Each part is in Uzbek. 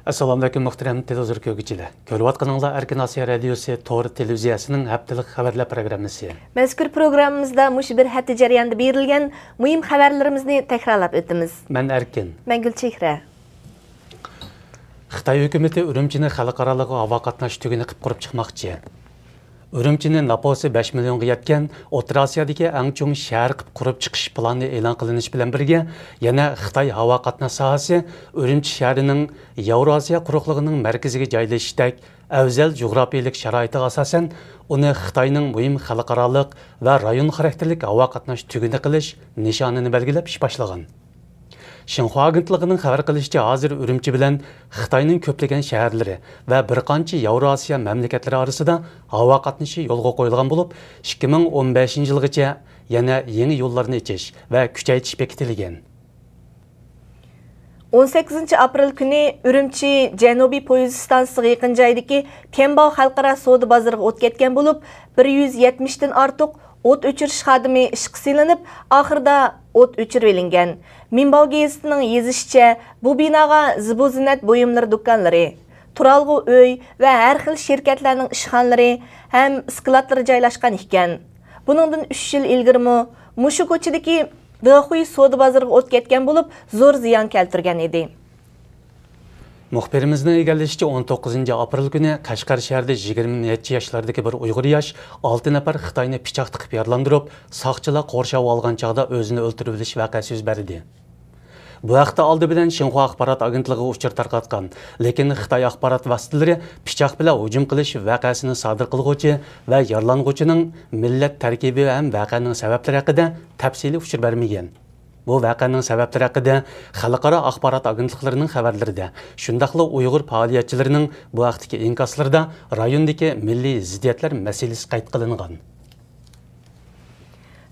Assalamu alaikum muhtaram televizor ko'rguvchilar. Ko'rayotganinglar Erkin Osiyo radiosi To'g'ri televiziyasining haftalik xabarlar programmasi. Mazkur programmamizda mush bir hafta jarayonida berilgan muhim xabarlarimizni takrorlab o'tamiz. Men Erkin. Men Gulchehra. Xitoy hukumatı Urumchini xalqaro havo qatnash tuguni qilib qurib chiqmoqchi. Urumchini naposi 5 millionga yetgan O'rta Osiyodagi eng chong shahar qilib qurib chiqish plani e'lon qilinishi bilan birga, yana Xitoy havo qatnash sohasi Urumchi shahrining Yevrosiyo quruqligining markaziga joylashishdek afzal jo'grafiyalik sharoitiga asosan uni Xitoyning muhim xalqaro va rayon xarakterlik havo qatnash tuguni qilish nishonini belgilab ish boshlagan. Xinhua agentligining xabar qilishicha, hozir Urumchi bilan Xitoyning ko'plagan shaharlari va bir qancha Yevrosiyo mamlakatlari orasida havo qatnashi yo'lga qo'yilgan bo'lib, 2015-yilgacha yana yangi yo'llarni ochish va kuchaytirish bekitilgan. 18 aprel kuni Urumchi Janubiy poyezd stansiyasiga yaqin joydagi Kembao xalqaro savdo bozoriga o't ketgan bo'lib, 170 dan ortiq o't o'chirish xodimi ishga silinib, oxirida o't o'chirilgan. Minbao gazetining yozishicha, bu binoga zibu-zinat buyumlari do'konlari, turalg'u uy va har xil shirkatlarning ishxonalari ham skladlari joylashgan ekan. Buningdan 3 yil ilgari mushu ko'chadagi Dixuy savdo bozoriga o't ketgan bo'lib, zo'r ziyon keltirgan edi. Muxbirimizning egallashicha 19 aprel kuni Qashqar shahrida 27 yoshlardagi bir Uyg'ur yosh 6 nafar Xitoyni pichoq tiqib yaralandirib, soqchilar qurshab olgan chog'da o'zini o'ldirib olish voqeasi yuz berdi. Bu haqda oldi bilan Xinhua axborot agentligi uchur tarqatgan, lekin Xitoy axborot vositalari pichoq bilan hujum qilish voqeasini sodir qilguvchi va yaralanguvchining millat tarkibi ham voqeaning sabablari haqida tafsiliy uchur bermagan. Bu voqeaning sabablari haqida xalqaro axborot agentliklarining xabarlarida, shundaqla Uyg'ur faoliyatchilarining bu vaqtdagi inkoslarida rayondagi milliy ziddiyatlar masalasi qayd qilingan.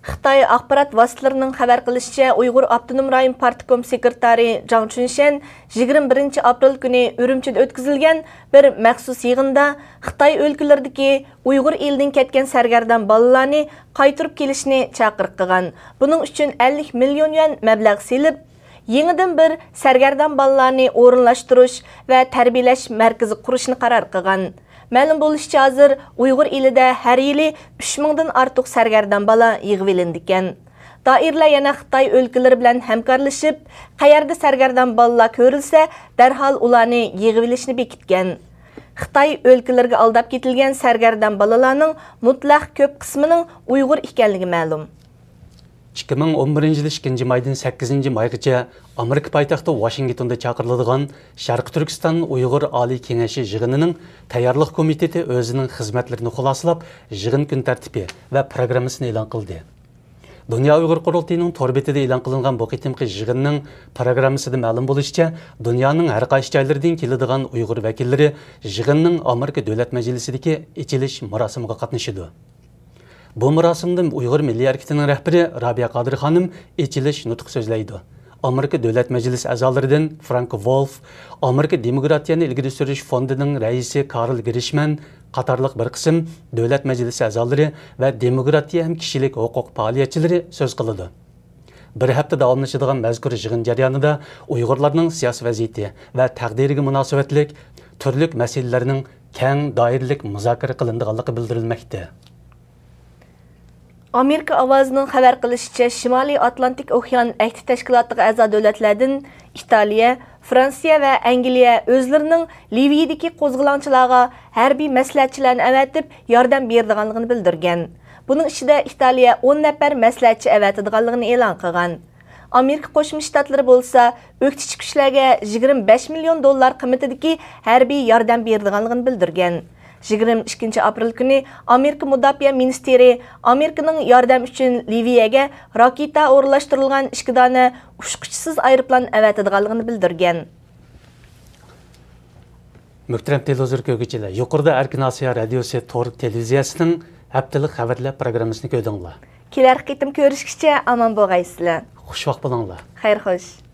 Xitoy axborot vositalarining xabar qilishicha, Uyg'ur Avtonom rayon partkom sekretari Zhang Chunshen 21 aprel kuni Urumchida o'tkazilgan bir maxsus yig'inda Xitoy o'lkalaridagi Uyg'ur elidan ketgan sargardon bolalarni qaytarib kelishni chaqiriq qilgan. Buning uchun 50 million yuan mablag' selib, yangidan bir sargardon bolalarni o'rinlashtirish va tarbiyalash markazi qurishni qaror qilgan. Ma'lum bo'lishicha, hozir Uyg'ur elida har yili 3000 dan ortiq sargardon bola yig'ib ekan. Doiralar yana Xitoy o'lkalari bilan hamkorlashib, qayerda sargardon bolalar ko'rilsa, darhol ularni yig'ib olishni bekitgan. Xitoy o'lkalariga aldab ketilgan sargardon bolalarning mutlaq ko'p qismining Uyg'ur ekanligi ma'lum. 2011 yil 2 maydan 8 maygacha Amerika poytaxti Washingtonda chaqiriladigan Sharq Turkiston Uyg'ur Oliy Kengashi yig'inining tayyorlik komiteti o'zining xizmatlarini xulosalab, yig'in kun tartibi va programmasini e'lon qildi. Dunyo Uyg'ur qurultiyining to'r betida e'lon qilingan bu qitimqi yig'inning programmasida ma'lum bo'lishicha, dunyoning har qaysi joylaridan keladigan Uyg'ur vakillari yig'inning Amerika Davlat Majlisidagi ichilish marosimiga qatnashadi. Bu marosimda Uyg'ur Milliy harakatining rahbari Rabiya Qodir xonim ichilish nutq so'zlaydi. Amerika Davlat Majlisi a'zolaridan Frank Wolf, Amerika Demokratiyani ilgari surish fondining raisi Karl Grishman qatorliq bir qism Davlat Majlisi a'zolari va demokratiya ham kishilik huquq faoliyatchilari so'z qiladi. Bir hafta davomlashadigan mazkur yig'in jarayonida Uyg'urlarning siyosiy vaziyati va taqdiriga munosabatlik turli masalalarning keng doiralik muzokara qilinganligi bildirilmoqda. Amerika ovozining xabar qilishicha, Shimoliy Atlantik okean ahdi tashkilotiga a'zo davlatlardan Italiya, Fransiya va Angliya o'zlarining Liviyadagi qo'zg'olonchilarga harbiy maslahatchilarni avatib yordam beradiganligini bildirgan. Buning ichida Italiya 10 nafar maslahatchi avatadiganligini e'lon qilgan. Amerika Qo'shma Shtatlari bo'lsa, o'qitish kuchlarga 25 million dollar qiymatidagi harbiy yordam beradiganligini bildirgan. 22 aprel kuni Amerika Mudofaa ministri Amerikaning yordam uchun Liviyaga raketa o'rnashtirilgan 2 dona uçquchisiz aeroplan avatadiganligini bildirgan. Muhtaram televizor ko'rguvchilar, yuqorida Erkin Osiyo radiosi To'g'ri televiziyasining haftalik xabarlar programmasini ko'rdinglar. Kelar qitim ko'rishgacha omon bo'lgaysizlar. Xush vaqt bo'linglar. Xayr xo'sh.